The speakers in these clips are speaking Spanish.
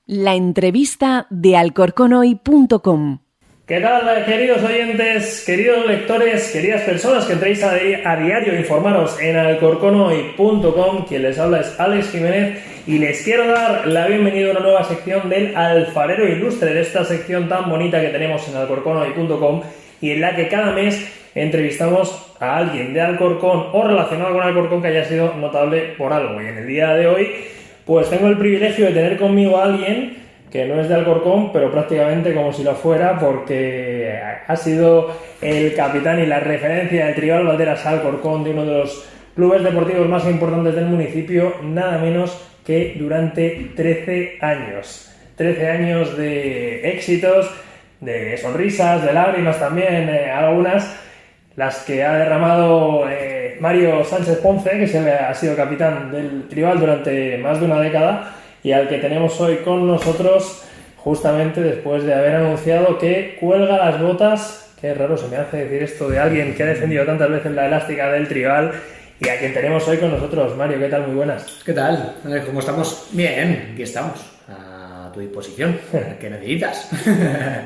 La entrevista de alcorconhoy.com. ¿Qué tal, queridos oyentes, queridos lectores, queridas personas que entréis a diario a informaros en alcorconhoy.com? Quien les habla es Alex Jiménez y les quiero dar la bienvenida a una nueva sección del Alfarero Ilustre, de esta sección tan bonita que tenemos en alcorconhoy.com y en la que cada mes entrevistamos a alguien de Alcorcón o relacionado con Alcorcón que haya sido notable por algo. Y en el día de hoy pues tengo el privilegio de tener conmigo a alguien que no es de Alcorcón, pero prácticamente como si lo fuera, porque ha sido el capitán y la referencia del Tribal Valderas Alcorcón, de uno de los clubes deportivos más importantes del municipio, nada menos que durante 13 años. 13 años de éxitos, de sonrisas, de lágrimas también, algunas, las que ha derramado Mario Sánchez Ponce, que ha sido capitán del Tribal durante más de una década, y al que tenemos hoy con nosotros justamente después de haber anunciado que cuelga las botas. Qué raro se me hace decir esto de alguien que ha defendido tantas veces la elástica del Tribal, y a quien tenemos hoy con nosotros. Mario, ¿qué tal? Muy buenas. ¿Qué tal? ¿Cómo estamos? Bien, aquí estamos, a tu disposición. ¿Qué necesitas?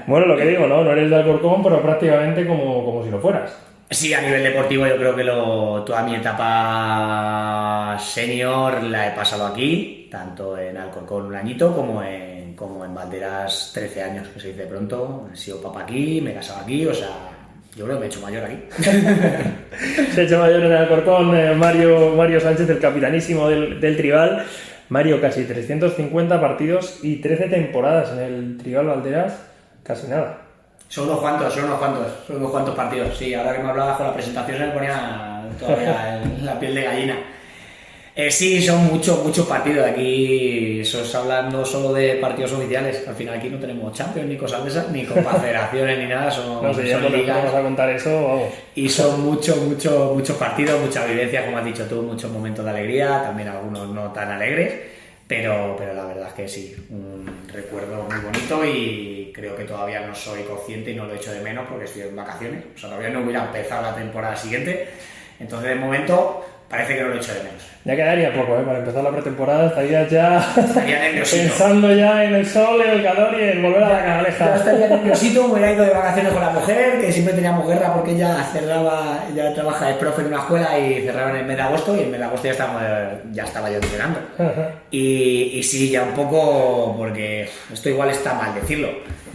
Bueno, lo que digo, no eres de Alcorcón, pero prácticamente como si lo fueras. Sí, a nivel deportivo yo creo que toda mi etapa senior la he pasado aquí, tanto en Alcorcón un añito como en Valderas 13 años, que se dice pronto. He sido papá aquí, me he casado aquí, o sea, yo creo que me he hecho mayor aquí. Se ha hecho mayor en Alcorcón Mario Sánchez, el capitanísimo del Tribal. Mario, casi 350 partidos y 13 temporadas en el Tribal Valderas, casi nada. Son unos cuantos partidos. Sí, ahora que me hablabas con la presentación se me ponía todavía la piel de gallina. Sí, son muchos partidos. Aquí eso es hablando solo de partidos oficiales. Al final aquí no tenemos Champions ni cosas de esas, ni Copa Federaciones ni nada. No sé, ya vamos a contar eso, vamos. Y son muchos partidos, muchas vivencias, como has dicho tú, muchos momentos de alegría, también algunos no tan alegres. Pero la verdad es que sí, un recuerdo muy bonito, y creo que todavía no soy consciente y no lo echo de menos porque estoy en vacaciones. O sea, todavía no hubiera empezado la temporada siguiente. Entonces, de momento, parece que no lo echo de menos. Ya quedaría poco, para empezar la pretemporada. Estaría nerviosito. Pensando ya en el sol, en el calor y en volver a la Canaleja. Ya estaría nerviosito, me hubiera ido de vacaciones con la mujer, que siempre teníamos guerra porque ella trabaja de profe en una escuela y cerraba en el mes de agosto, y en el mes de agosto ya estaba yo entrenando. Y sí, ya un poco, porque esto igual está mal decirlo.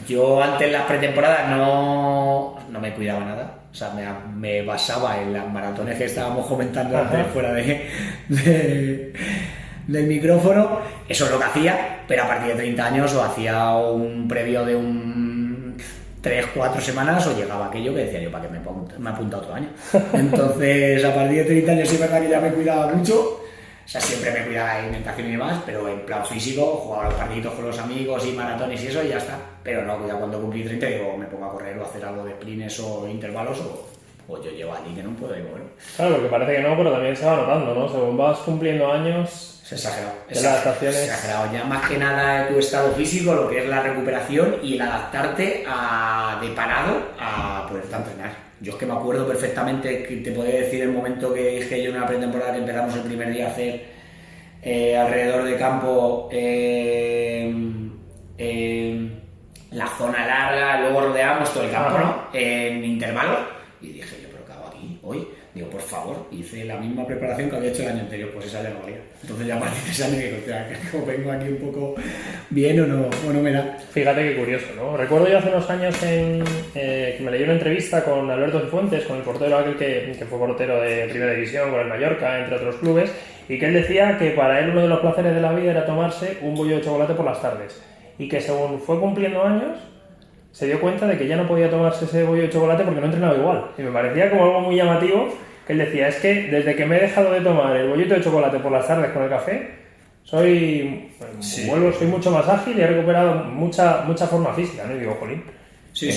Yo antes en las pretemporadas no me cuidaba nada. O sea, me basaba en las maratones que estábamos comentando antes fuera del micrófono. Eso es lo que hacía, pero a partir de 30 años o hacía un previo de 3-4 semanas, o llegaba aquello que decía yo, ¿para qué me apunta otro año? Entonces, a partir de 30 años sí es verdad que ya me cuidaba mucho. O sea, siempre me cuidaba de alimentación y demás, pero en plan físico, jugaba los partiditos con los amigos y maratones y eso, y ya está. Pero no, ya cuando cumplí 30 digo, me pongo a correr o a hacer algo de sprints o intervalos, o yo llevo allí que no puedo, digo, bueno. Claro, porque parece que no, pero también se va notando, ¿no? Según vas cumpliendo años... Es exagerado. Las adaptaciones... Exagerado. Ya más que nada tu estado físico, lo que es la recuperación y el adaptarte de parado a poderte entrenar. Yo es que me acuerdo perfectamente, que te podía decir el momento que dije yo en una pretemporada que empezamos el primer día a hacer alrededor de campo la zona larga, luego rodeamos todo el campo, ¿no? En intervalos, y dije yo, pero ¿qué hago aquí hoy? Digo, por favor, hice la misma preparación que había hecho el año anterior, pues esa ya no valía. Entonces ya a partir de ese año digo, como vengo aquí un poco bien o no me da. Fíjate qué curioso, ¿no? Recuerdo yo hace unos años que me leí una entrevista con Alberto Cifuentes, con el portero aquel que fue portero de Primera División, con el Mallorca, entre otros clubes, y que él decía que para él uno de los placeres de la vida era tomarse un bollo de chocolate por las tardes, y que según fue cumpliendo años se dio cuenta de que ya no podía tomarse ese bollo de chocolate porque no entrenaba igual, y me parecía como algo muy llamativo, que él decía, es que desde que me he dejado de tomar el bollito de chocolate por las tardes con el café, soy mucho más ágil y he recuperado mucha forma física, ¿no? Y digo, jolín. Sí.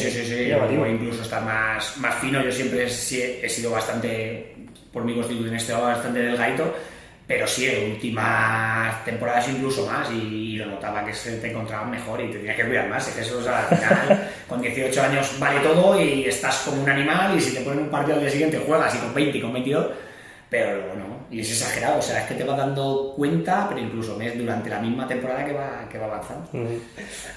O incluso estar más fino. Yo siempre he sido bastante, por mi constitución, bastante delgadito, pero sí, en últimas temporadas incluso más, y lo notaba que se te encontraba mejor y te tenías que cuidar más. Es que eso, o sea, al final, con 18 años vale todo y estás como un animal, y si te ponen un partido al día siguiente juegas, y con 20 y con 22, pero luego no, y es exagerado, o sea, es que te vas dando cuenta, pero incluso durante la misma temporada que va avanzando.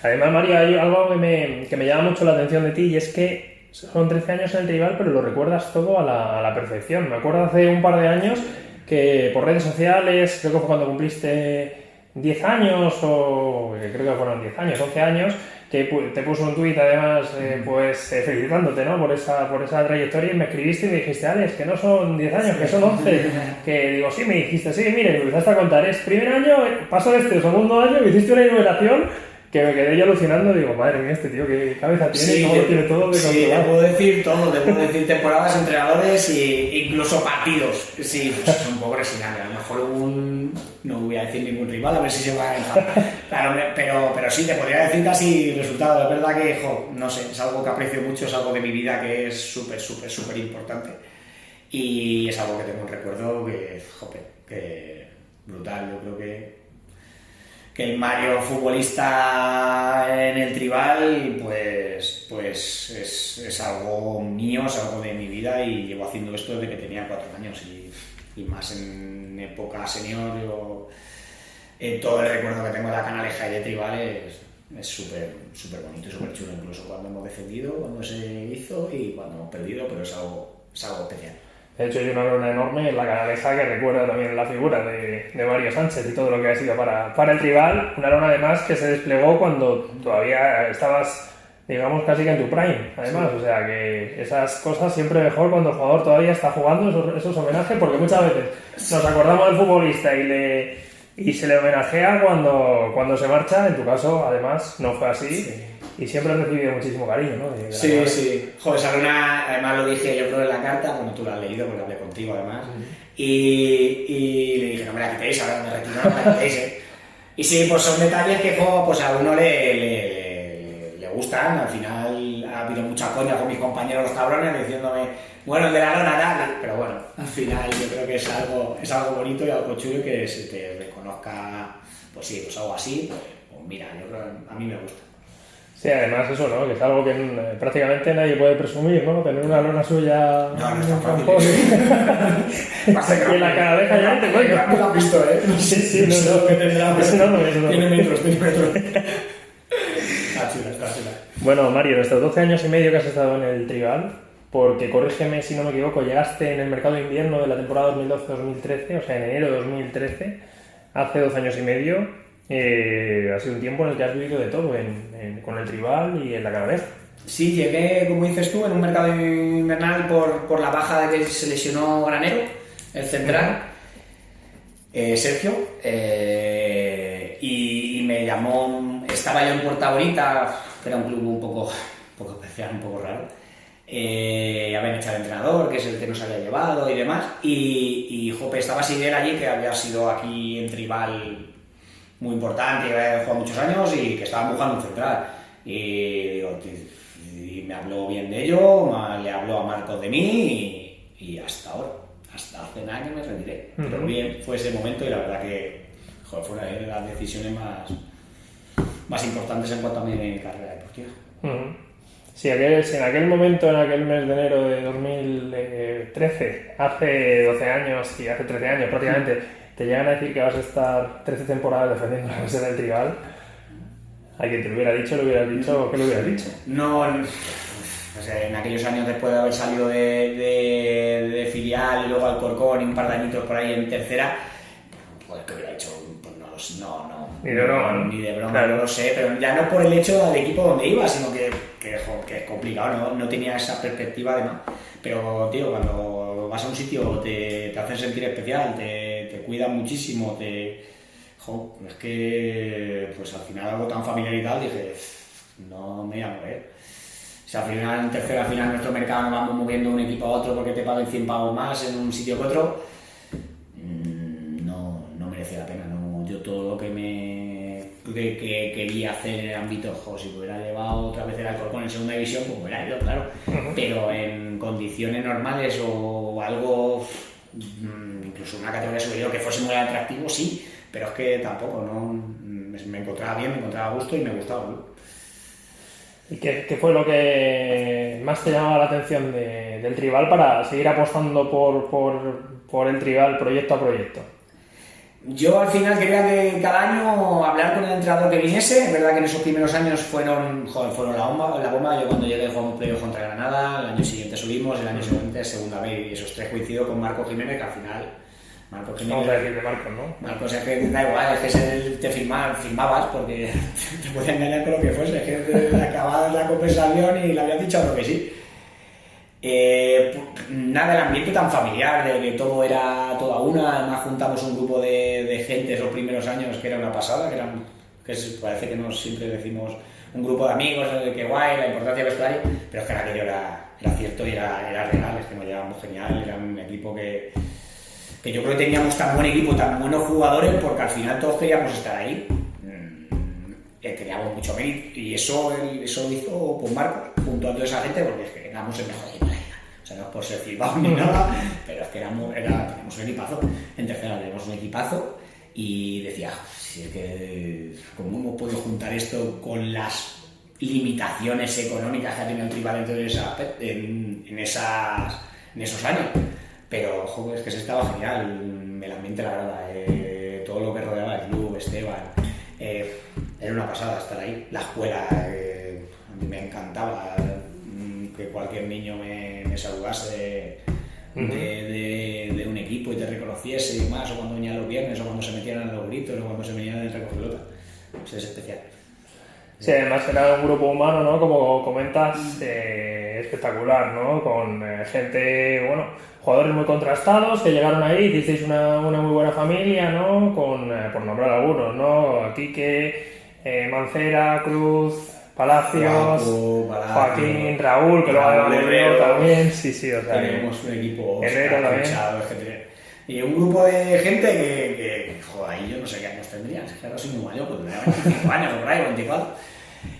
Además, Mario, hay algo que me llama mucho la atención de ti, y es que son 13 años en el Tribal, pero lo recuerdas todo a la perfección. Me acuerdo hace un par de años que por redes sociales, creo que fue cuando cumpliste 10 años, o creo que fueron 10 años, 11 años, que te puso un tuit además felicitándote, ¿no? por esa trayectoria, y me escribiste y me dijiste, Alex, que no son 10 años, que son 11. Que digo, sí, me dijiste, sí, mire, me empezaste a contar, es primer año, paso de segundo año, me hiciste una enumeración que me quedé yo alucinando. Digo, madre mía, este tío, qué cabeza tiene, sí, cómo lo tiene todo de controlar. Sí, te puedo decir todo, te puedo decir temporadas, entrenadores e incluso partidos. Sí, pues son pobres y nada, a lo mejor no voy a decir ningún rival, a ver si se va a enfadar. Pero sí, te podría decir casi resultados. Es verdad que, no sé, es algo que aprecio mucho, es algo de mi vida que es súper importante. Y es algo que tengo un recuerdo que brutal. Yo creo que el Mario futbolista en el Tribal pues es algo mío, es algo de mi vida, y llevo haciendo esto desde que tenía 4 años y más en época senior. Todo el recuerdo que tengo de la Canaleja y de Tribal es súper bonito y súper chulo, incluso cuando hemos defendido, cuando se hizo y cuando hemos perdido, pero es algo especial. De hecho, hay una lona enorme en la Canaleja que recuerda también la figura de Mario Sánchez y todo lo que ha sido para el Tribal. Una lona además que se desplegó cuando todavía estabas, digamos, casi que en tu prime, además. Sí. O sea que esas cosas siempre mejor cuando el jugador todavía está jugando, esos homenajes, porque muchas veces nos acordamos del futbolista y se le homenajea cuando se marcha. En tu caso, además, no fue así. Sí. Y siempre has recibido muchísimo cariño, ¿no? Sí. Joder, esa luna, además lo dije yo creo en la carta, bueno, tú la has leído porque hablé contigo además, y le dije, no me la quitéis, ahora me retiro, no me la quitéis, Y sí, pues son detalles que pues a uno le gustan. Al final ha habido mucha coña con mis compañeros los cabrones diciéndome, bueno, el de la lona tal, pero bueno, al final yo creo que es algo bonito y algo chulo, y que se te reconozca, pues sí, pues algo así, pues mira, yo creo que a mí me gusta. Sí, además eso, ¿no? Que es algo que prácticamente nadie puede presumir, ¿no? Tener una lona suya... No es tan fácil. Y en la Canaleja ya te cuento. No lo has visto, ¿eh? Sí, no. Es enorme. Tiene metros. Está chula. Bueno, Mario, en estos 12 años y medio que has estado en el Tribal, porque corrígeme si no me equivoco, llegaste en el mercado de invierno de la temporada 2012-2013, o sea, en enero de 2013, hace 12 años y medio. Ha sido un tiempo en el que has vivido de todo, con el Tribal y en la Canaleja. Sí, llegué, como dices tú, en un mercado invernal por la baja de que se lesionó Granero, el central, Sergio, y me llamó, estaba yo en Puerta Bonita, que era un club un poco especial, un poco raro. Habían echado al entrenador, que es el que nos había llevado y demás, y estaba Siguel allí, que había sido aquí en Tribal muy importante, que había jugado muchos años y que estaba buscando un central. Y me habló bien de ello, le habló a Marcos de mí y hasta ahora, hasta hace nada que me retiré. Pero bien, fue ese momento y la verdad que fue una de las decisiones más importantes en cuanto a mi carrera deportiva. Sí, en aquel momento, en aquel mes de enero de 2013, hace 12 años y hace 13 años prácticamente, te llegan a decir que vas a estar 13 temporadas defendiendo la base del Tribal. A quien te lo hubiera dicho, ¿qué le hubieras dicho? No, o sea, en aquellos años después de haber salido de filial y luego Alcorcón y un par de añitos por ahí en tercera, pues que hubiera dicho, pues no. Ni de broma, claro. No lo sé, pero ya no por el hecho del equipo donde iba, sino que es complicado, no tenía esa perspectiva además. Pero, tío, cuando vas a un sitio te hacen sentir especial, te cuidan muchísimo, es que pues al final algo tan familiar y tal, dije, no me voy a mover. Si al final en tercera final nuestro mercado nos vamos moviendo de un equipo a otro porque te paguen 100 pavos más en un sitio que otro, no merece la pena. No, yo todo lo que quería hacer en el ámbito, si me hubiera llevado otra vez el Alcorcón en segunda división, pues me hubiera ido, claro. Pero en condiciones normales o algo, incluso una categoría superior que fuese muy atractivo, sí, pero es que tampoco, me encontraba bien, me encontraba a gusto y me gustaba, ¿no? ¿Y qué fue lo que más te llamaba la atención del Tribal para seguir apostando por el Tribal proyecto a proyecto? Yo al final quería que cada año hablar con el entrenador que viniese. Es verdad que en esos primeros años fueron la bomba. Yo cuando llegué jugamos playoff contra Granada, el año siguiente subimos, el año siguiente segunda B, y esos tres coincido con Marco Jiménez, que al final... Marco Jiménez... Vamos a decir de Marcos, ¿no? Marcos, es que da igual, es que te firmabas porque te podía engañar con lo que fuese, es que te acababas la conversación y le habías dicho algo que sí. Nada, el ambiente tan familiar, de que todo era toda una. Además juntamos un grupo de gente esos primeros años que era una pasada, parece que no siempre decimos un grupo de amigos, que guay, la importancia del vestuario, pero es que aquello era cierto y era real, es que nos llevábamos genial, era un equipo que yo creo que teníamos tan buen equipo, tan buenos jugadores, porque al final todos queríamos estar ahí. Teníamos mucho mérito, y eso lo hizo pues Marcos junto a toda esa gente, porque es que éramos el mejor equipo de la liga. O sea, no es por ser flipados ni nada, pero es que teníamos un equipazo. En tercera teníamos un equipazo, y decía, si es que cómo hemos podido juntar esto con las limitaciones económicas que ha tenido el Tribal en esos años. Pero joder, es que se estaba genial, el ambiente, la verdad, todo lo que rodeaba el club, Esteban. Era una pasada estar ahí. La escuela, a mí me encantaba que cualquier niño me saludase de un equipo y te reconociese y más, o cuando venían los viernes, o cuando se metían a los gritos, o cuando se venían en el recoger pelota. Eso es especial. Sí, además era un grupo humano, ¿no? Como comentas, espectacular, ¿no? Con gente, bueno, jugadores muy contrastados que llegaron ahí, hicisteis una muy buena familia, ¿no? Por nombrar algunos, ¿no? Quique, Mancera, Cruz, Palacios, Joaquín, Raúl, que lo ha valido también. Sí, o sea, tenemos un equipo fichado, y un grupo de gente que joder, ahí yo no sé qué años tendrían, es que ahora soy muy mayor, pues tenía 25 años, por ahí, 24.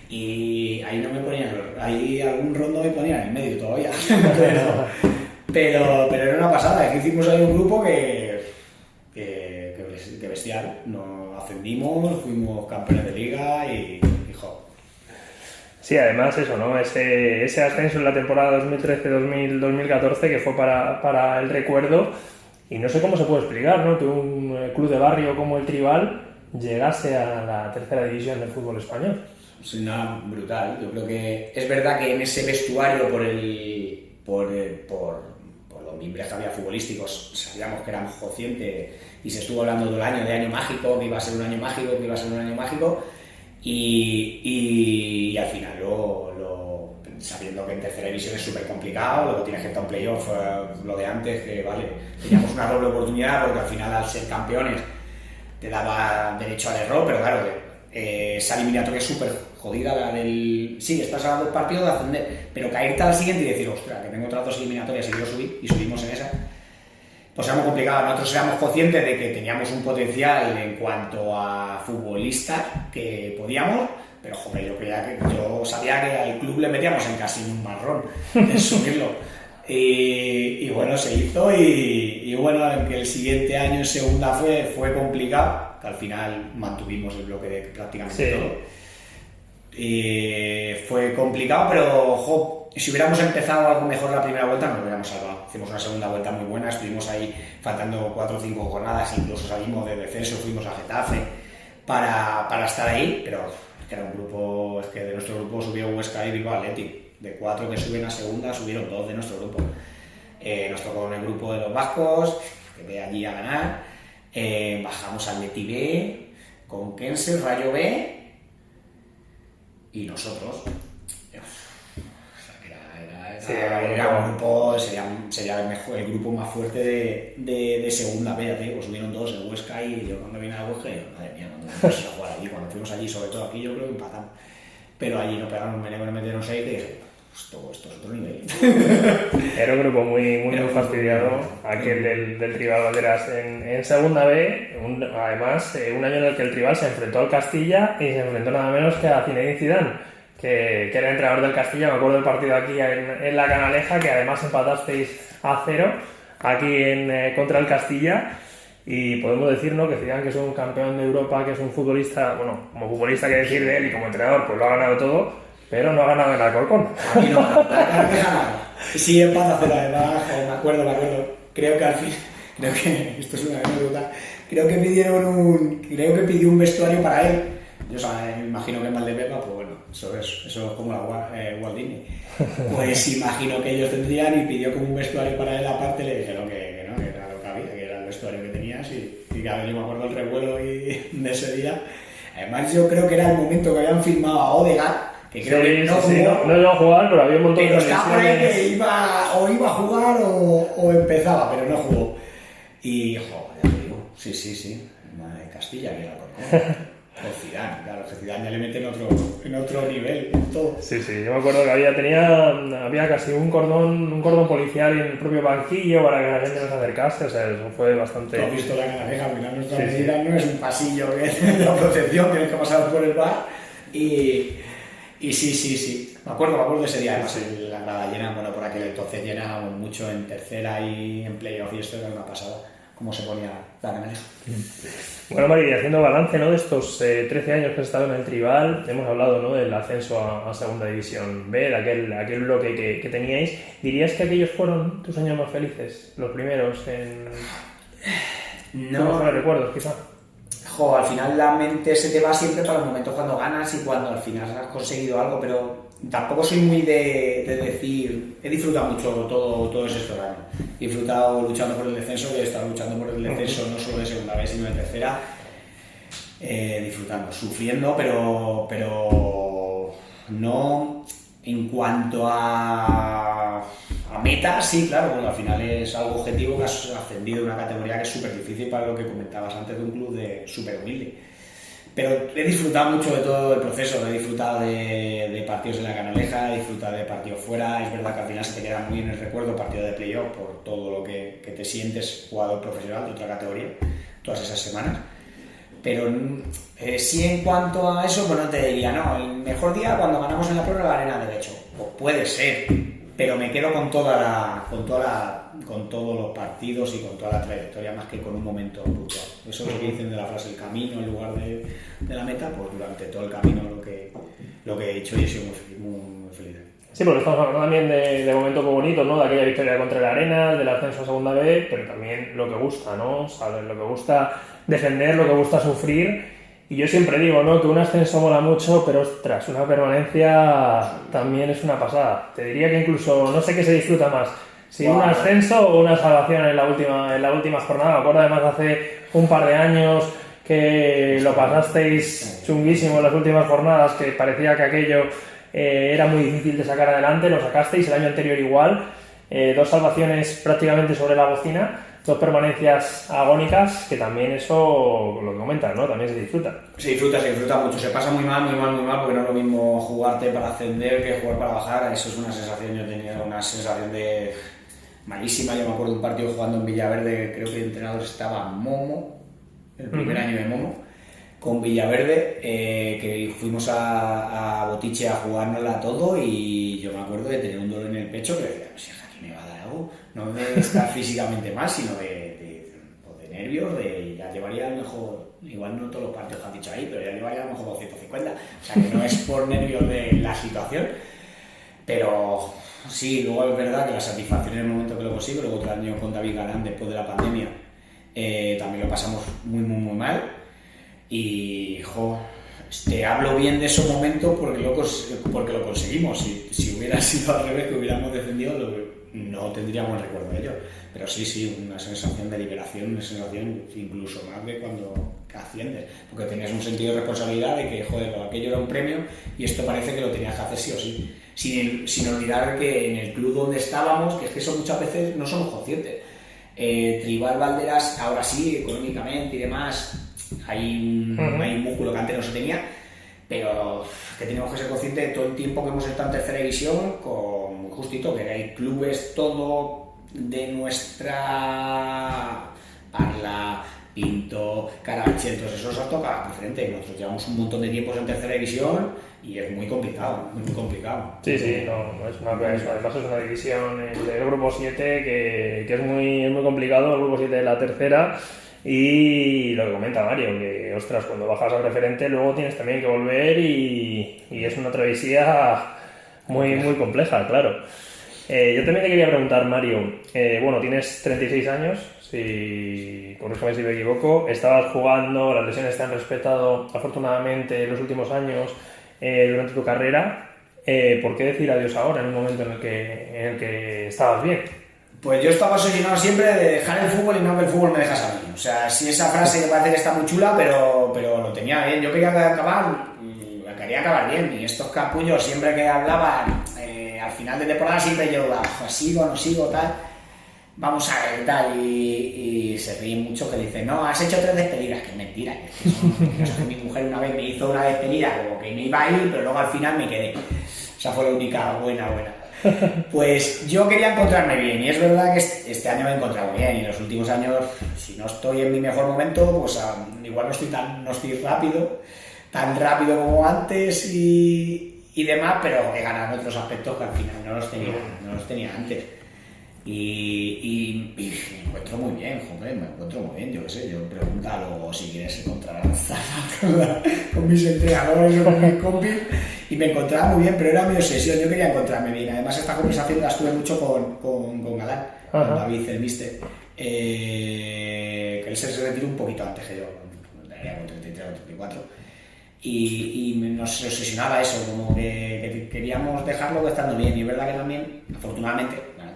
Y ahí no me ponían, ahí algún rondo me ponían en el medio todavía. pero era una pasada, es que hicimos ahí un grupo que bestial. Nos ascendimos, fuimos campeones de liga y joder. Sí, además eso, ¿no? Ese ascenso en la temporada 2013-2014 que fue para el recuerdo, y no sé cómo se puede explicar, ¿no? Que un club de barrio como el Tribal llegase a la tercera división del fútbol español. Es una brutal. Yo creo que es verdad que en ese vestuario, por los mimbres que había futbolísticos, sabíamos que éramos conscientes, y se estuvo hablando de año mágico, que iba a ser un año mágico, y al final sabiendo que en tercera división es súper complicado, luego tienes que estar en playoff, lo de antes, que vale, teníamos una doble oportunidad, porque al final al ser campeones te daba derecho al error, pero claro, esa eliminatoria es súper jodida, la del... Sí, estás a 2 partidos de ascender, pero caerte a la siguiente y decir, ostras, que tengo otras 2 eliminatorias y yo subí, y subimos en esa, pues era muy complicado. Nosotros éramos conscientes de que teníamos un potencial en cuanto a futbolistas que podíamos, pero joder, yo sabía que al club le metíamos en casi un marrón en subirlo. Y bueno, se hizo, y bueno, que el siguiente año en segunda fue complicado, que al final mantuvimos el bloque de prácticamente todo. Fue complicado, pero si hubiéramos empezado algo mejor la primera vuelta nos hubiéramos salvado. Hicimos una segunda vuelta muy buena, estuvimos ahí faltando 4 o 5 jornadas, incluso salimos de descenso, fuimos a Getafe para estar ahí, pero es que era un grupo, es que de nuestro grupo subió Huesca y Bilbao Athletic. De 4 que suben a segunda, subieron 2 de nuestro grupo. Nos tocó en el grupo de los vascos, que de allí a ganar. Bajamos al Leti B, con Kense, Rayo B y nosotros. Era un grupo, sería el grupo más fuerte de segunda B, te digo, subieron 2 en Huesca, y yo cuando vine a Huesca, madre mía, cuando fuimos a jugar allí, cuando fuimos allí, sobre todo aquí, yo creo que empatamos. Pero allí nos pegaron un meneo, nos metieron 6 y dije, esto es otro nivel. Era un grupo muy fastidiado, aquel del Tribal Valderas en segunda B, además un año en el que el Tribal se enfrentó al Castilla y se enfrentó nada menos que a Zinedine Zidane, que era entrenador del Castilla. Me acuerdo del partido aquí en la Canaleja, que además empatasteis a 0 aquí contra el Castilla. Y podemos decir, ¿no?, que Zidane, que es un campeón de Europa, que es un futbolista, bueno, como futbolista que decir de él, y como entrenador, pues lo ha ganado todo, pero no ha ganado en Alcorcón. Aquí no, la cara que ganado. Sí, empata a 0, además, me acuerdo. Creo que al creo que, esto es una anécdota, creo que pidió un vestuario para él. Yo me imagino que en Valdepepa, pues bueno, eso es como la Walt Disney. Pues imagino que ellos tendrían y pidió como un vestuario para él aparte, le dijeron que no, que era lo que había, que era el vestuario que tenías y claro, yo me acuerdo el revuelo de ese día. Además yo creo que era el momento que habían filmado a Odegaard, que creo que no jugó. No iba a jugar, pero había un montón pero de estaba por ahí que iba a jugar o empezaba, pero no jugó. Y, joder, ya te digo, sí, de Castilla que era Alcorcón. O Zidane, claro, que Zidane ya le mete en otro nivel, en todo. Sí, yo me acuerdo que había casi un cordón policial en el propio banquillo para que la gente no se acercase, o sea, eso fue bastante... Tú has visto la canaleja, al final nuestra medida no es un pasillo que es la protección, tienes que pasar por el bar y sí, me acuerdo de ese día, además la grada llena, bueno, por aquel entonces llenábamos mucho en tercera y en playoff y esto era una pasada, cómo se ponía la canaleja. Bueno, Mari, haciendo balance, ¿no?, de estos 13 años que has estado en el Tribal, hemos hablado, ¿no?, del ascenso a Segunda División B, de aquel bloque que teníais. ¿Dirías que aquellos fueron tus años más felices? Los primeros en... No. ¿Los recuerdos, quizá? Al final la mente se te va siempre para los momentos cuando ganas y cuando al final has conseguido algo, pero tampoco soy muy de decir, he disfrutado mucho todos estos años. He disfrutado luchando por el descenso, que he estado luchando por el descenso no solo de segunda vez sino de tercera, disfrutando, sufriendo, pero no en cuanto a metas, sí, claro, porque al final es algo objetivo que has ascendido de una categoría que es súper difícil para lo que comentabas antes de un club de súper humilde. Pero he disfrutado mucho de todo el proceso, he disfrutado de partidos en la Canaleja, he disfrutado de partidos fuera. Es verdad que al final se te queda muy en el recuerdo partido de playoff por todo lo que te sientes jugador profesional de otra categoría todas esas semanas. Pero sí, en cuanto a eso, pues no te diría, no, el mejor día cuando ganamos en la prórroga la arena derecho. Pues puede ser, pero me quedo con todos los partidos y con toda la trayectoria más que con un momento puntual. Eso es lo que dicen de la frase el camino en lugar de la meta, pues durante todo el camino lo que he hecho y he sido muy feliz. Sí, porque estamos hablando también de momentos muy bonitos, ¿no? De aquella victoria contra el Arenas, del ascenso a Segunda B, pero también lo que gusta, ¿no? ¿Sabes? Lo que gusta defender, lo que gusta sufrir. Y yo siempre digo, ¿no?, que un ascenso mola mucho, pero ostras, una permanencia también es una pasada. Te diría que incluso no sé qué se disfruta más, si un ascenso o una salvación en la última jornada. Me acuerdo además hace un par de años que lo pasasteis chunguísimo en las últimas jornadas, que parecía que aquello era muy difícil de sacar adelante, lo sacasteis el año anterior igual, 2 salvaciones prácticamente sobre la bocina, 2 permanencias agónicas, que también eso, lo que comentas, ¿no?, también se disfruta. Se disfruta mucho, se pasa muy mal, porque no es lo mismo jugarte para ascender que jugar para bajar. Eso es una sensación, yo tenía una sensación de malísima. Yo me acuerdo de un partido jugando en Villaverde, creo que el entrenador estaba Momo, el primer año de Momo, con Villaverde, que fuimos a Botiche a jugárnosla todo, y yo me acuerdo de tener un dolor en el pecho que decía, si aquí me va a dar algo, no de estar físicamente mal, sino de nervios, de ya llevaría a lo mejor, igual no todos los partidos que han dicho ahí, pero ya llevaría a lo mejor 250, o sea que no es por nervios de la situación, pero sí, luego es verdad que la satisfacción en el momento que lo consigo. Luego otro año con David Galán, después de la pandemia, también lo pasamos muy mal. Y, te hablo bien de esos momentos porque lo conseguimos. Si hubiera sido al revés, que hubiéramos defendido, no tendríamos el recuerdo de ello. Pero sí, una sensación de liberación, una sensación incluso más de cuando asciendes. Porque tenías un sentido de responsabilidad de que, aquello era un premio y esto parece que lo tenías que hacer sí o sí. Sin olvidar que en el club donde estábamos, que es que eso muchas veces no somos conscientes. Tribal Valderas, ahora sí, económicamente y demás, hay un músculo que antes no se tenía, pero que tenemos que ser conscientes de todo el tiempo que hemos estado en tercera división, con justito que hay clubes todo de nuestra Parla, Pinto, Carabanchel, todos esos nos toca diferente. Nosotros llevamos un montón de tiempos en tercera división y es muy complicado, muy complicado. Sí, no es una, además es una división del grupo 7 que es muy complicado, el grupo 7 de la tercera. Y lo que comenta Mario, que ostras, cuando bajas al preferente luego tienes también que volver y es una travesía muy compleja, claro. Yo también te quería preguntar, Mario, bueno, tienes 36 años, si corrígeme si me equivoco, estabas jugando, las lesiones te han respetado afortunadamente en los últimos años durante tu carrera. ¿Por qué decir adiós ahora, en un momento en el que estabas bien? Pues yo estaba obsesionado siempre de dejar el fútbol y no que el fútbol me dejase a mí. O sea, sí, esa frase que parece que está muy chula, pero lo tenía bien. Yo quería acabar bien, y estos capullos siempre que hablaban al final de temporada siempre yo dudaba, sigo, no sigo, tal, vamos a ver, tal, y se ríen mucho que dicen, no, has hecho 3 despedidas, que es mentira, que mi mujer una vez me hizo una despedida como que me iba a ir, pero luego al final me quedé. Esa fue la única buena. Pues yo quería encontrarme bien, y es verdad que este año me he encontrado bien, y en los últimos años, si no estoy en mi mejor momento, pues igual no estoy tan rápido como antes y demás, pero he ganado en otros aspectos que al final no los tenía antes. Y me encuentro muy bien, yo qué sé, yo pregunta luego si quieres encontrar con mis entrenadores o con mis compis, y me encontraba muy bien, pero era mi obsesión, yo quería encontrarme bien. Además esta conversación la estuve mucho con Galán, con David, el míster, que él se retiró un poquito antes que yo, con 33 o 34. Y nos obsesionaba eso, como que queríamos dejarlo estando bien, y es verdad que también, afortunadamente, la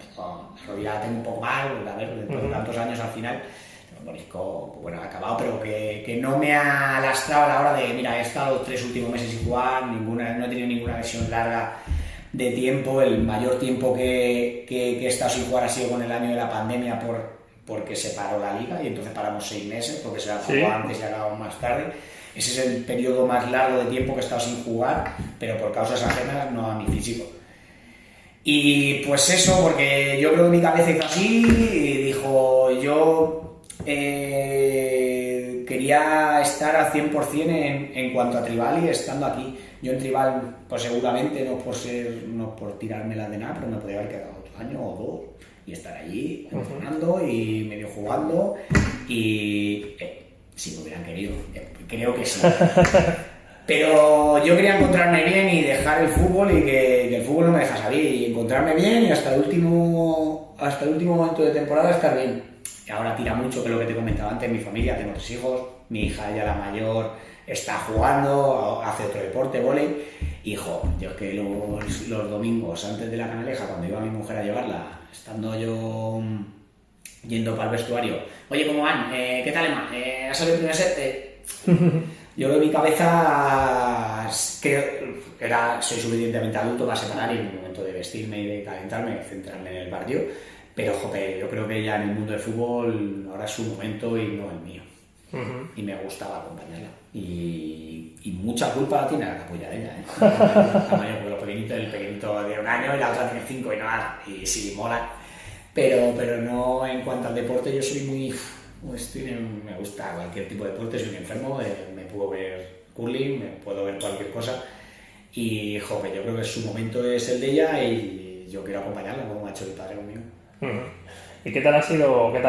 rodilla la tengo un poco mal, a ver, después de tantos años al final, el morisco, bueno, ha acabado, pero que no me ha lastrado a la hora de, mira, he estado los 3 últimos meses sin jugar, no he tenido ninguna lesión larga de tiempo, el mayor tiempo que he estado sin jugar ha sido con el año de la pandemia porque se paró la liga, y entonces paramos 6 meses, porque se acabó antes y acabamos más tarde. Ese es el periodo más largo de tiempo que he estado sin jugar, pero por causas ajenas, no a mi físico. Y pues eso, porque yo creo que mi cabeza hizo así y dijo, yo quería estar al 100% en cuanto a Tribal y estando aquí. Yo en Tribal, pues seguramente, no por tirármela de nada, pero me podría haber quedado otro año o 2 y estar allí entrenando y medio jugando, y si me hubieran querido, creo que sí. Pero yo quería encontrarme bien y dejar el fútbol, y que el fútbol no me deja salir, y encontrarme bien, y hasta el último momento de temporada estar bien. Y ahora tira mucho, que lo que te comentaba antes, mi familia, tengo 3 hijos, mi hija ya la mayor está jugando, hace otro deporte, vóley, y yo es que los domingos antes de la Canaleja, cuando iba mi mujer a llevarla, estando yo yendo para el vestuario, oye, ¿cómo van? ¿Qué tal, Emma? ¿Ha salido el primer set? Yo creo que mi cabeza, soy suficientemente adulto para separar, y en el momento de vestirme y de calentarme, centrarme en el partido, pero yo creo que ya en el mundo del fútbol ahora es su momento y no el mío. Y me gustaba acompañarla, y mucha culpa tiene la capulla de ella, porque el pequeñito de 1 año y la otra tiene 5 y nada, y sí, mola, pero no en cuanto al deporte. Yo soy me gusta cualquier tipo de deporte, soy un enfermo, me puedo ver curling, me puedo ver cualquier cosa, y yo creo que su momento es el de ella, y yo quiero acompañarla como ha hecho el padre conmigo. ¿Y qué tal ha sido ya?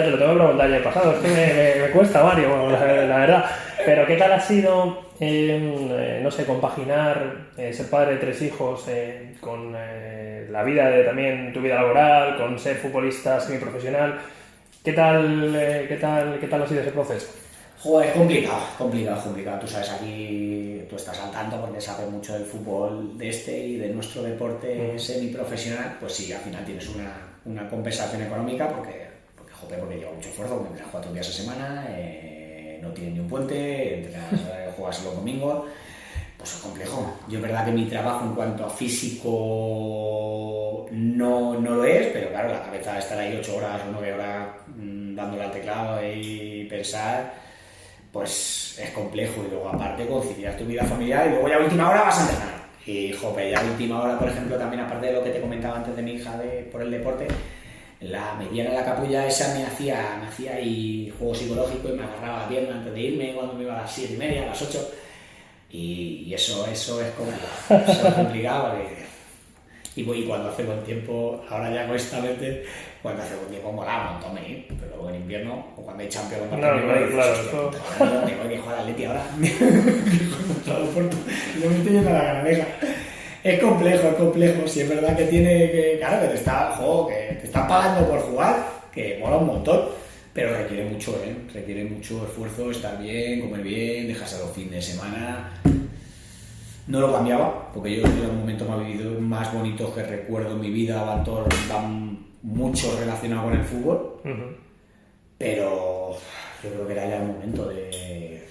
Te lo tengo que preguntar ya el pasado, es que me cuesta, Mario, bueno, la verdad, pero ¿qué tal ha sido, no sé, compaginar, ser padre de 3 hijos con la vida también tu vida laboral, con ser futbolista semiprofesional? ¿Qué tal ha sido ese proceso? Es complicado. Tú sabes, aquí tú estás al tanto porque sabes mucho del fútbol de y de nuestro deporte semiprofesional. Pues sí, al final tienes una compensación económica porque lleva mucho esfuerzo, porque entrenas 4 días a semana, no tienes ni un puente, juegas los domingos. Pues es complejo. Yo es verdad que mi trabajo en cuanto a físico no lo es, pero claro, la cabeza de estar ahí 8 horas o 9 horas dándole al teclado y pensar, pues es complejo. Y luego aparte conciliar tu vida familiar, y luego ya a última hora vas a entrenar. Y ya a última hora, por ejemplo, también aparte de lo que te comentaba antes de mi hija por el deporte, la mediana de la capulla esa me hacía ahí juego psicológico, y me agarraba la pierna antes de irme cuando me iba a las 7:30, a las 8. Y eso es complicado. Eso es complicado. Y cuando hace buen tiempo, ahora ya honestamente, cuando hace buen tiempo molaba un montón venir, pero luego en invierno, o cuando hay Champions, tengo que jugar al Atleti ahora. Yo me estoy yendo a la Canaleja. Es complejo. Sí, es verdad que tiene que... Claro, que te están pagando por jugar, que mola un montón, pero requiere mucho, ¿eh? Requiere mucho esfuerzo, estar bien, comer bien, dejarse los fines de semana. No lo cambiaba, porque yo en los momentos más bonitos que recuerdo en mi vida van mucho relacionados con el fútbol, pero yo creo que era ya el momento de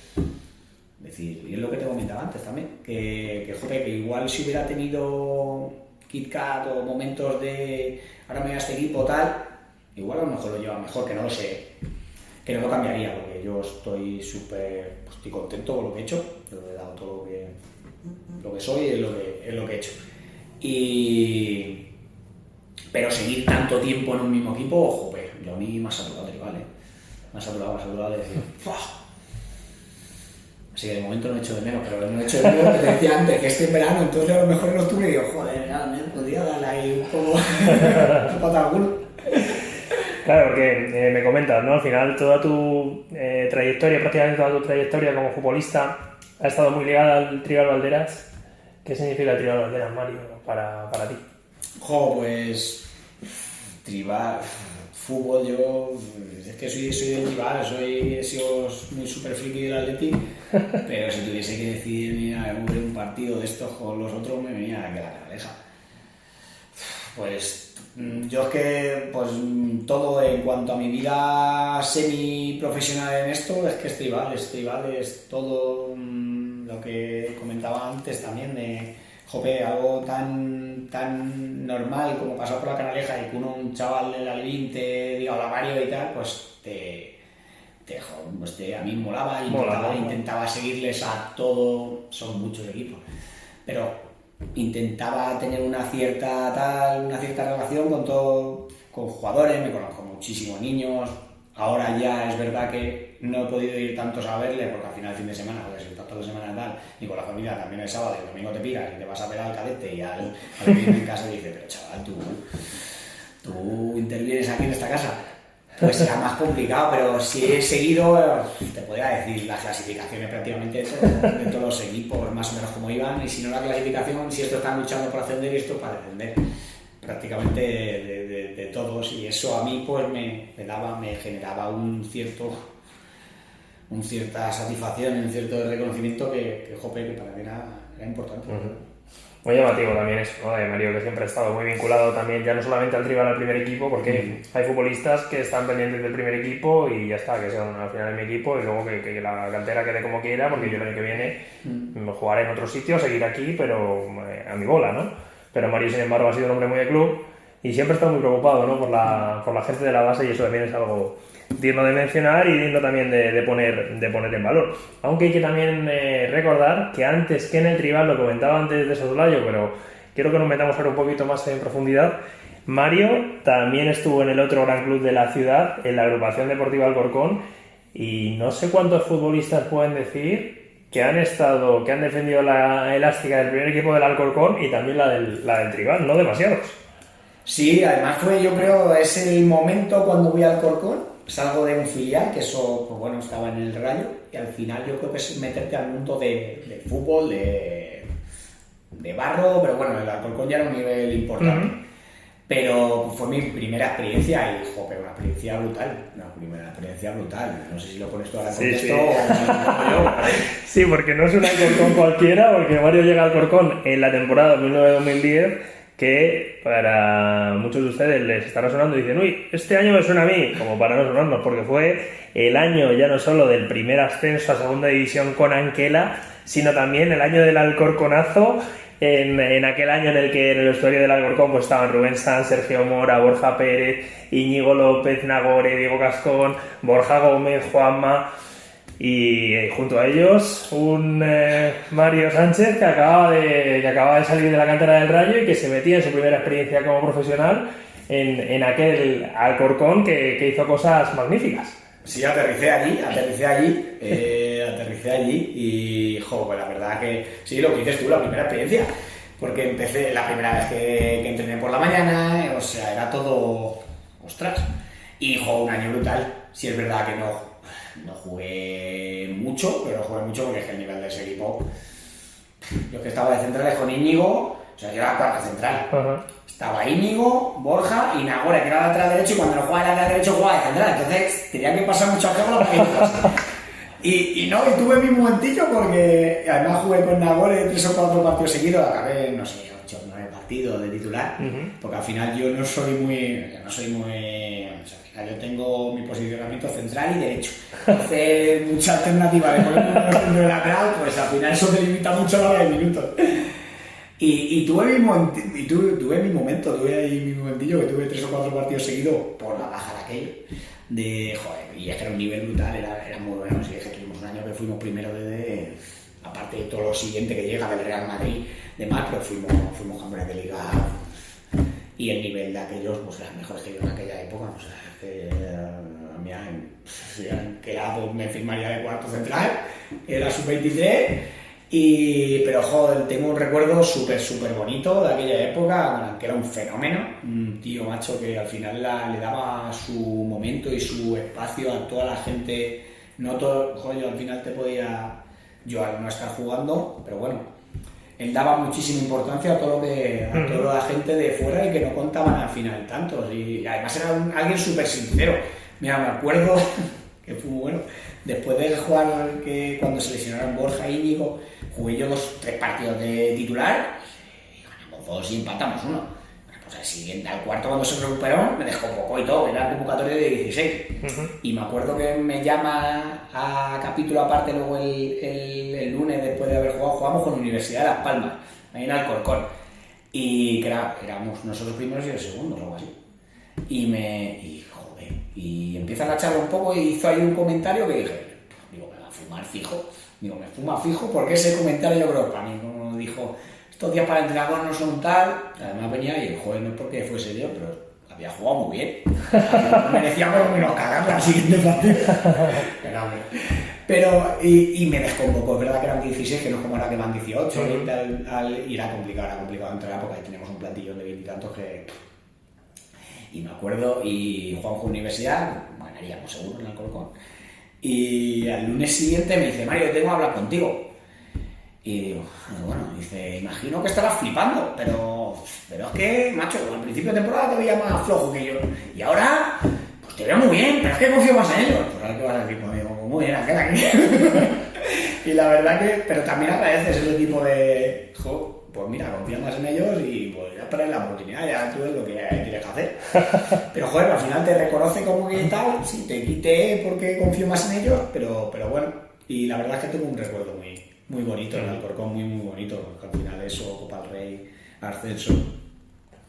decir, y es lo que te comentaba antes también, joder, que igual si hubiera tenido Kit Kat o momentos de ahora me voy a este equipo tal, igual a lo mejor lo lleva mejor, que no lo sé, que no lo cambiaría, porque yo estoy estoy contento con lo que he hecho, yo he dado todo lo que soy, es lo que he hecho. Pero seguir tanto tiempo en un mismo equipo, joder, yo a mí me ha saturado tribal, me ha saturado de decir, ¡fuah! Así que de momento no he hecho de menos, pero no he hecho de menos lo que te decía antes, que este en verano, entonces a lo mejor en octubre digo, joder, podría darle ahí un poco un pata alguno. Claro, porque me comentas, ¿no? Al final toda tu trayectoria, prácticamente toda tu trayectoria como futbolista ha estado muy ligada al Tribal Valderas. ¿Qué significa el Tribal Valderas, Mario, para ti? Pues Tribal, fútbol, yo es que soy del Tribal, he sido muy super friki del Atleti, pero si tuviese que decidir, mira, un partido de estos con los otros, me venía aquí a la cabeza. Pues yo es que pues todo en cuanto a mi vida semi-profesional en esto, es que es Tribal es todo lo que comentaba antes también de jope, algo tan normal como pasar por la Canaleja y que un chaval del Alevín te diga hola Mario y tal, pues a mí molaba, intentaba seguirles a todo, son muchos equipos, pero intentaba tener una cierta relación con jugadores, me conozco muchísimos niños. Ahora ya es verdad que no he podido ir tantos a verle porque al final el fin de semana, porque si estás toda la semana tal, y con la familia también el sábado y el domingo te piras y te vas a ver al cadete y al vecino en casa y dices, pero chaval, tú intervienes aquí en esta casa. Pues será más complicado, pero si he seguido, te podría decir las clasificaciones prácticamente de todos los equipos, más o menos como iban, y si no la clasificación, si estos están luchando por ascender y esto para descender, prácticamente de todos, y eso a mí pues me generaba una cierta satisfacción, un cierto reconocimiento que para mí era importante. Muy llamativo también eso, ¿no? De Mario, que siempre ha estado muy vinculado también, ya no solamente al Tribal, al primer equipo, porque hay futbolistas que están pendientes del primer equipo y ya está, que sean al final de mi equipo y luego que la cantera quede como quiera, porque yo el año que viene jugaré en otro sitio, seguir aquí, pero a mi bola, ¿no? Pero Mario, sin embargo, ha sido un hombre muy de club y siempre está muy preocupado, ¿no? por la gente de la base, y eso también es algo digno de mencionar y digno también de poner en valor. Aunque hay que también recordar que antes que en el Tribal, lo comentaba antes de Soslayo, pero quiero que nos metamos ahora un poquito más en profundidad, Mario también estuvo en el otro gran club de la ciudad, en la Agrupación Deportiva Alcorcón, y no sé cuántos futbolistas pueden decir que han defendido la elástica del primer equipo del Alcorcón y también la del Tribal, no demasiados. Sí, además yo creo, es el momento cuando voy al Alcorcón, salgo de un filial, que eso, pues bueno, estaba en el Rayo, y al final yo creo que es meterte al mundo del fútbol, de barro, pero bueno, el Alcorcón ya era un nivel importante. Pero fue mi primera experiencia y, joder, una experiencia brutal. No sé si lo pones tú ahora en contexto o no. Sí, porque no es un Alcorcón cualquiera, porque Mario llega al Alcorcón en la temporada 2009-2010, que para muchos de ustedes les estará sonando y dicen, uy, este año me suena a mí, como para no sonarnos, porque fue el año ya no solo del primer ascenso a segunda división con Anquela, sino también el año del Alcorconazo, en aquel año en el que en el vestuario del Alcorcón pues estaban Rubén Sanz, Sergio Mora, Borja Pérez, Íñigo López, Nagore, Diego Cascón, Borja Gómez, Juanma, y junto a ellos un Mario Sánchez que acababa de salir de la cantera del Rayo y que se metía en su primera experiencia como profesional en aquel Alcorcón que hizo cosas magníficas. Sí, aterricé allí y, joder, la verdad que sí, lo que dices tú, la primera experiencia, porque empecé la primera vez que entrené por la mañana, o sea, era todo, ostras, y joder, un año brutal. Sí, es verdad que no jugué mucho, pero no jugué mucho porque es que el nivel de ese equipo, yo que estaba de centrales con Íñigo, O sea, yo era cuarto central. Ajá. Estaba Íñigo, Borja y Nagore, que era lateral derecho, y cuando no jugaba de lateral derecho jugaba de central. Entonces tenía que pasar mucho tiempo para que y tuve mi momentillo porque además jugué con Nagore 3 o 4 partidos seguidos, acabé, no sé, 8 o 9 partidos de titular, porque al final yo no soy muy, o sea, al final yo tengo mi posicionamiento central y derecho. Hacer mucha alternativa de ponerme en el centro de lateral, pues al final eso te limita mucho la hora de minutos. Y tuve mi momento, tuve ahí mi momentillo, que tuve 3 o 4 partidos seguidos por la baja de aquello. Y es que era un nivel brutal, era muy bueno. Sí, es que tuvimos un año que fuimos primero aparte de todo lo siguiente que llega del Real Madrid, demás, pero fuimos campeones de liga. Y el nivel de aquellos, pues eran mejores que yo en aquella época. O sea, que me firmaría de cuarto central, era sub-23. Pero joder, tengo un recuerdo súper bonito de aquella época, que era un fenómeno, un tío macho que al final le daba su momento y su espacio a toda la gente. No todo, joder, yo al final yo al no estar jugando, pero bueno, él daba muchísima importancia a toda la gente de fuera y que no contaban al final tantos. Y además era alguien súper sincero. Mira, me acuerdo que fue muy bueno. Después de jugar cuando se lesionaron Borja y Íñigo, jugué yo 3 partidos de titular y ganamos 2 y empatamos 1. Pues al siguiente, al cuarto, cuando se recuperó, me desconvocó y todo, era convocatoria de 16. Y me acuerdo que me llama a capítulo aparte luego el lunes, después de haber jugado, jugamos con Universidad de Las Palmas, ahí en Alcorcón. Y que éramos nosotros primeros y el segundo, o algo así. Y empieza a charla un poco y hizo ahí un comentario que dije, me va a fumar fijo. Me fuma fijo porque ese comentario yo creo para mí, como dijo, estos días para el entrenador no son tal. Además venía y joder, no es porque fuese yo, pero había jugado muy bien. No merecía por lo menos cagar la siguiente partida. Pero, y me desconvocó, es verdad que eran 16, que no es como ahora que van 18, 20 y era complicado entrar porque ahí teníamos un plantillón de 20 y tantos que... Y me acuerdo, y Juanjo Universidad, ganaríamos seguro en Alcorcón. Y al lunes siguiente me dice, Mario, tengo que hablar contigo. Y digo, bueno, dice, imagino que estarás flipando, pero es que, macho, al principio de temporada te veía más flojo que yo. Y ahora, pues te veo muy bien, pero es que confío más en ellos. Pues ahora que vas a decir, pues digo, muy bien, queda aquí. Y la verdad que, pero también agradeces ese tipo de, pues mira, confía más en ellos y pues ya esperas la oportunidad, ya tú es lo que tienes que hacer. Pero joder, al final te reconoce como que tal, sí, te quité porque confío más en ellos, pero bueno. Y la verdad es que tengo un recuerdo muy bonito en Alcorcón, muy bonito. Al final eso, Copa del Rey, ascenso,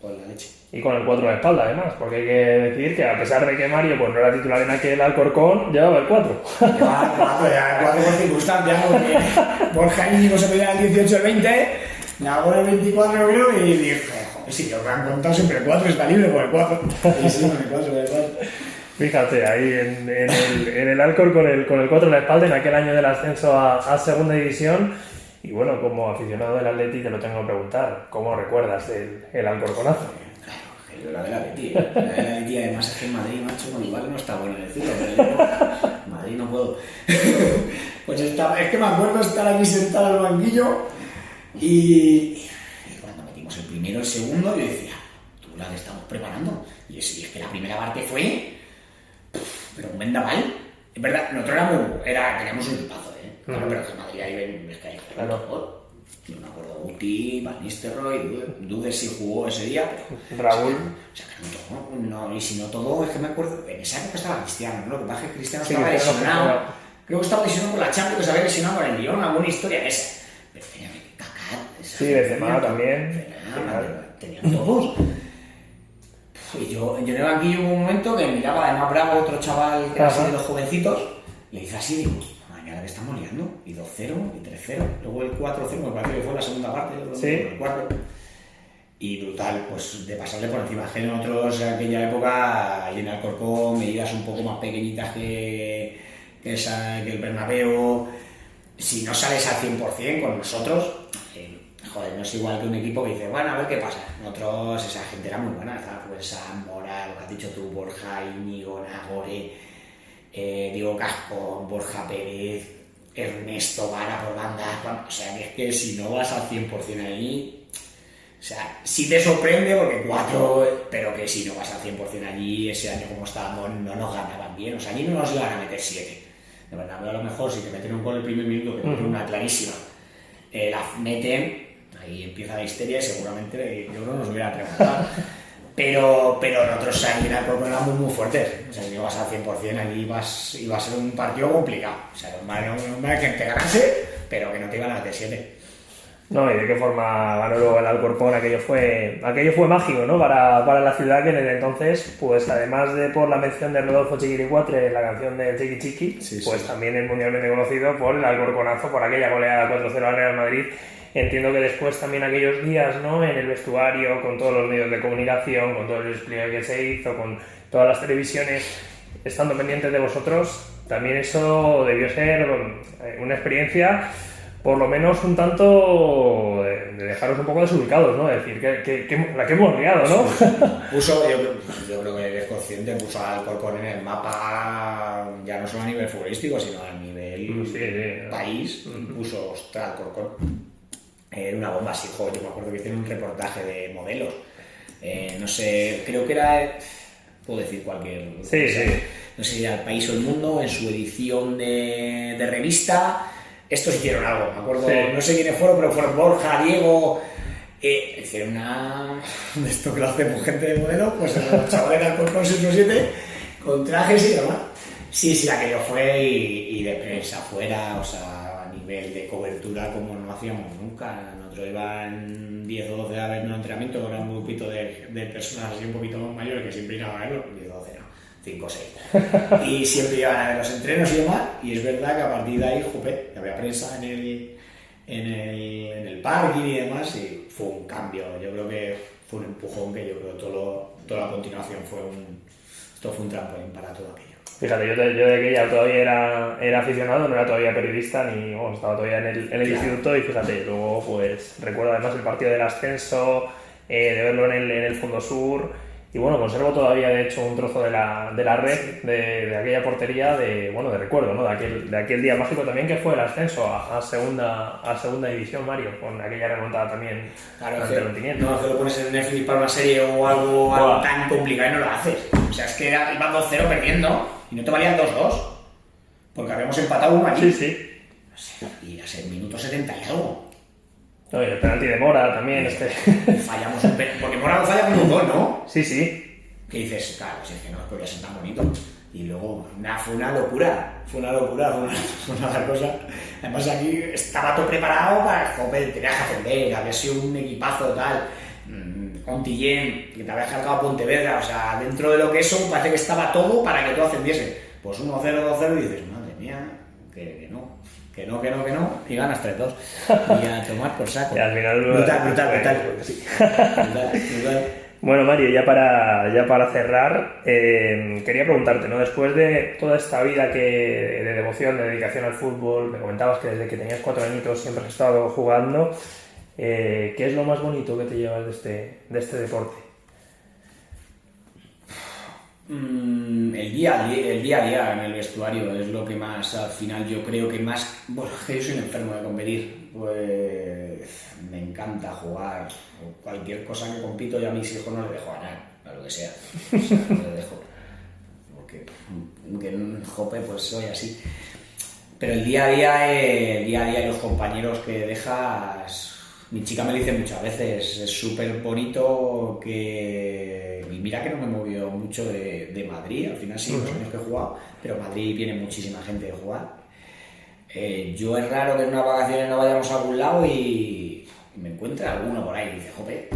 con la leche. Y con el 4 de espalda además, porque hay que decir que a pesar de que Mario pues no era titular en aquel Alcorcón, llevaba el 4. Llevaba el 4 por circunstancias, porque Borja Íñigo se pedía el 18 el 20, Nagore el 24 creo, y dije, joder, si yo me han contado siempre el 4 está libre por el 4. Y sí, con el 4. Fíjate, ahí en el Alcor con el 4 en la espalda en aquel año del ascenso a segunda división. Y bueno, como aficionado del Atleti te lo tengo que preguntar, ¿cómo recuerdas el Alcorconazo? Claro, yo la del Atleti, además es que en Madrid, macho, bueno, igual no está bueno decirlo, pero en Madrid no puedo. Pues es que me acuerdo estar aquí sentado en el banquillo y cuando metimos el primero, el segundo, yo decía, tú la que estamos preparando. Y es que la primera parte fue, pero un vendaval. Es verdad, nosotros teníamos un equipazo, claro, pero que Madrid ahí ven, es que hay claro. Yo me acuerdo Guti, Van Nistelrooy, Dudes sí jugó ese día, pero Raúl. Sacaron todo, no, y si no todo, es que me acuerdo, en esa época estaba Cristiano, ¿no? Lo que pasa es que Cristiano estaba lesionado, creo que estaba lesionado con la Champions, que se había lesionado con el Lyon, una buena historia esa, pero tenía que cacar. Sí, Benzema también. Tenían todos. Y yo en el banquillo hubo un momento que miraba además Bravo, otro chaval que era así de los jovencitos, le dice así, digo, la que estamos liando, y 2-0, y 3-0, luego el 4-0, me parece que fue la segunda parte, el cuarto, y brutal, pues de pasarle por encima. Que nosotros en aquella época, y en Alcorcón, medidas un poco más pequeñitas que el Bernabéu, si no sales al 100% con nosotros, joder, no es igual que un equipo que dice, bueno, a ver qué pasa. Nosotros, esa gente era muy buena, estaba San Mora, lo que has dicho tú, Borja, Íñigo, Nagore, Diego Casco, Borja Pérez, Ernesto Vara por banda, o sea que es que si no vas al 100% ahí, sea, sí te sorprende porque 4, pero que si no vas al 100% allí, ese año como estábamos, no nos ganaban bien. O sea, allí no nos iban a meter 7. De verdad, pero a lo mejor si te meten un gol el primer minuto, que te meten una clarísima, la meten, ahí empieza la histeria y seguramente yo no nos hubiera preguntado. Pero nosotros allí en Alcorcón éramos muy fuertes. O sea, si no vas al 100%, allí iba a ser un partido complicado. O sea, normal que te ganase, pero que no te iban a meter 7. No, y de qué forma ganó luego el Alcorcón, aquello fue mágico, ¿no? Para la ciudad, que desde entonces, pues además de por la mención de Rodolfo Chiquiricuatre, la canción de Chiqui Chiqui, sí, pues sí, también es mundialmente conocido por el Alcorconazo, por aquella goleada 4-0 al Real Madrid. Entiendo que después también aquellos días, ¿no? En el vestuario, con todos los medios de comunicación, con todo el despliegue que se hizo, con todas las televisiones, estando pendientes de vosotros, también eso debió ser una experiencia, por lo menos un tanto de dejaros un poco desubicados, ¿no? Es decir, la que hemos liado, ¿no? Yo creo que eres consciente, puso al Alcorcón en el mapa, ya no solo a nivel futbolístico, sino a nivel país, puso, ostras, Alcorcón. Era una bomba así, joder, yo me acuerdo que hicieron un reportaje de modelos, no sé, creo que era, puedo decir cualquier, no sé si era El País o El Mundo, en su edición de revista. Estos hicieron algo, me acuerdo, no sé quiénes fueron, pero fueron Borja, Diego, hicieron una de esto que lo hacemos gente de modelo, pues los chavales de Alcorcón 617 con trajes y demás. Sí, aquello fue y de prensa fuera, o sea, a nivel de cobertura como no hacíamos nunca. Nosotros iban 10 o 12 a ver un entrenamiento con un grupito de personas así un poquito más mayores que siempre iban a verlo, 10 o 12 no. 5 o 6. Y siempre iban a ver los entrenos y demás, y es verdad que a partir de ahí, jope, había prensa en el parking y demás, y fue un cambio. Yo creo que fue un empujón que yo creo que toda la continuación fue un trampolín para todo aquello. Fíjate, yo de aquella todavía era aficionado, no era todavía periodista, estaba todavía en el instituto, y fíjate, luego pues recuerdo además el partido del ascenso, de verlo en el Fondo Sur. Y bueno, conservo todavía de hecho un trozo de la red de aquella portería de recuerdo, ¿no? De aquel día mágico también, que fue el ascenso a segunda división, Mario, con aquella remontada también. Claro, no te lo pones en Netflix para una serie o algo tan complicado y no lo haces. O sea, es que iban 2-0 perdiendo y no te valían 2-2, porque habíamos empatado uno allí. Sí. O sea, y a ser minuto 70 y algo. No, y el penalti de Mora también. Fallamos un penalti, porque Mora lo falla con un gol, ¿no? Sí. Que dices, claro, si es que no podría ser tan bonito. Y luego, fue una locura, fue una cosa. Además aquí estaba todo preparado para, joder, tenías que ascender, había sido un equipazo tal, Ontillén, que te había cargado a Pontevedra, o sea, dentro de lo que eso, parece que estaba todo para que tú ascendiese. Pues 1-0, 2-0 y dices, madre mía, que no, y ganas 3-2. Y a tomar por saco. Y al final, brutal. Brutal. Bueno, Mario, ya para cerrar, quería preguntarte, ¿no? Después de toda esta vida de devoción, de dedicación al fútbol, me comentabas que desde que tenías 4 añitos siempre has estado jugando, ¿qué es lo más bonito que te llevas de este deporte? El día a día en el vestuario es lo que más, al final yo creo que más, bueno, yo soy un enfermo de competir, pues me encanta jugar, cualquier cosa que compito yo a mis hijos no les dejo ganar, a lo que sea, no les dejo, porque jope, pues soy así, pero el día a día y los compañeros que dejas. Mi chica me lo dice muchas veces, es súper bonito que... Y mira que no me movió mucho de Madrid, al final sí, los años que he jugado, pero Madrid viene muchísima gente de jugar. Yo es raro que en unas vacaciones no vayamos a algún lado y me encuentre alguno por ahí y dice, jope,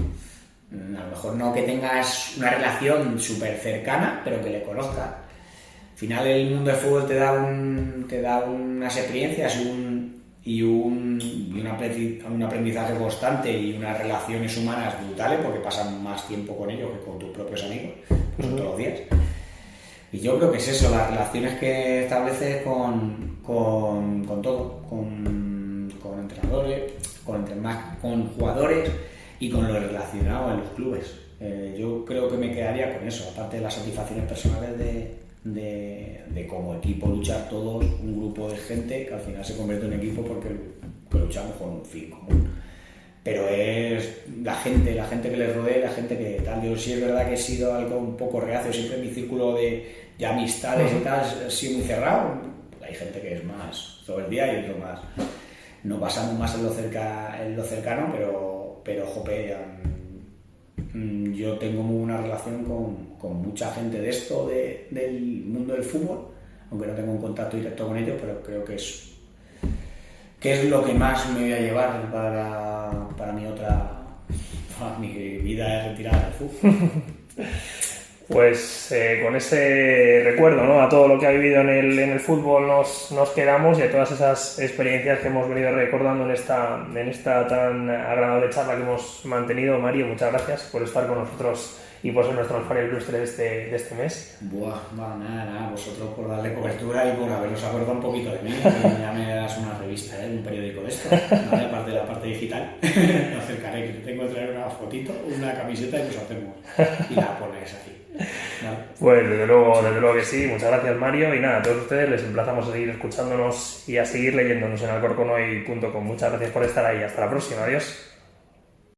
a lo mejor no que tengas una relación súper cercana, pero que le conozcas. Al final el mundo del fútbol te da unas experiencias y un aprendizaje constante y unas relaciones humanas brutales, porque pasan más tiempo con ellos que con tus propios amigos, pues todos los días. Y yo creo que es eso, las relaciones que estableces con todo, con entrenadores, con jugadores y con lo relacionado en los clubes. Yo creo que me quedaría con eso, aparte de las satisfacciones personales de como equipo luchar todos, un grupo de gente que al final se convierte en equipo porque luchamos con un fin común. Pero es la gente que les rodee, la gente que tal. Yo sí es verdad que he sido algo un poco reacio, siempre en mi círculo de amistades y tal, he sido muy cerrado. Hay gente que es más soberbia y otro más. Nos basamos más en lo cercano, pero jope, yo tengo muy buena relación con mucha gente de esto, del mundo del fútbol, aunque no tengo un contacto directo con ellos, pero creo que es lo que más me voy a llevar para mi vida de retirada del fútbol. Pues con ese recuerdo, ¿no?, a todo lo que ha vivido en el fútbol nos quedamos, y a todas esas experiencias que hemos venido recordando en esta tan agradable charla que hemos mantenido. Mario, muchas gracias por estar con nosotros y por ser nuestro alfaro ilustre de este mes. Nada, vosotros por darle cobertura y por haberos acordado un poquito de mí. Ya me das una revista, un periódico de esto, ¿vale? Aparte de la parte digital, me acercaré, que te tengo que traer una fotito, una camiseta y nos hacemos y la pones aquí. ¿Vale? Pues desde luego que sí. Muchas gracias, Mario, y nada, a todos ustedes les emplazamos a seguir escuchándonos y a seguir leyéndonos en alcorconoy.com. Muchas gracias por estar ahí. Hasta la próxima. Adiós.